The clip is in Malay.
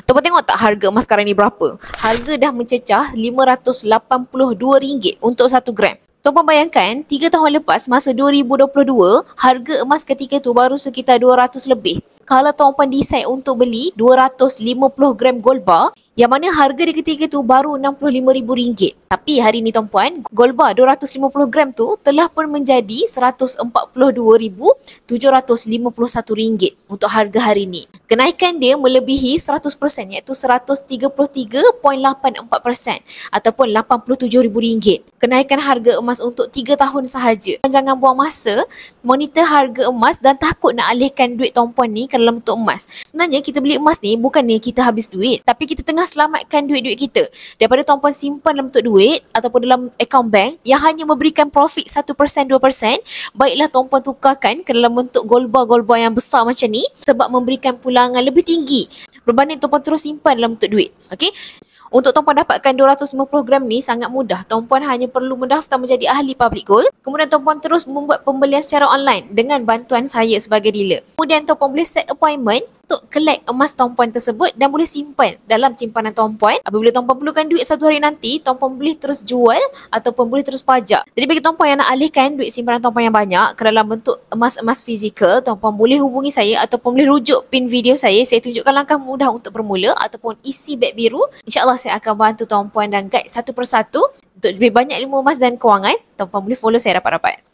Tuan-puan tengok tak harga emas sekarang ni berapa? Harga dah mencecah RM582 untuk 1 gram. Tuan-puan bayangkan, 3 tahun lepas masa 2022, harga emas ketika tu baru sekitar 200 lebih. Kalau tuan-puan decide untuk beli 250 gram gold bar, yang mana harga dia ketika tu baru RM65,000. Tapi hari ni tuan-puan, gold bar 250 gram tu telah pun menjadi RM142,751 untuk harga hari ni. Kenaikan dia melebihi 100% iaitu 133.84% ataupun RM87,000. Kenaikan harga emas untuk 3 tahun sahaja. Jangan buang masa monitor harga emas dan takut nak alihkan duit tuan-puan ni ke dalam bentuk emas. Sebenarnya kita beli emas ni bukannya kita habis duit, tapi kita tengah selamatkan duit-duit kita daripada tuan-puan simpan dalam bentuk duit ataupun dalam akaun bank yang hanya memberikan profit 1% 2%. Baiklah tuan-puan tukarkan ke dalam bentuk gold bar yang besar macam ni sebab memberikan pulangan lebih tinggi berbanding tuan-puan terus simpan dalam bentuk duit. Okey. Untuk tuan-puan dapatkan 250 gram ni sangat mudah. Tuan-puan hanya perlu mendaftar menjadi ahli public gold. Kemudian tuan-puan terus membuat pembelian secara online dengan bantuan saya sebagai dealer. Kemudian tuan-puan boleh set appointment untuk collect emas tuan-puan tersebut dan boleh simpan dalam simpanan tuan-puan. Apabila tuan-puan perlukan duit satu hari nanti, tuan-puan boleh terus jual ataupun boleh terus pajak. Jadi bagi tuan-puan yang nak alihkan duit simpanan tuan-puan yang banyak ke dalam bentuk emas-emas fizikal, tuan-puan boleh hubungi saya ataupun boleh rujuk pin video saya. Saya tunjukkan langkah mudah untuk bermula ataupun isi beg biru. InsyaAllah saya akan bantu tuan-puan dan guide satu persatu. Untuk lebih banyak ilmu emas dan kewangan, tuan-puan boleh follow saya rapat-rapat.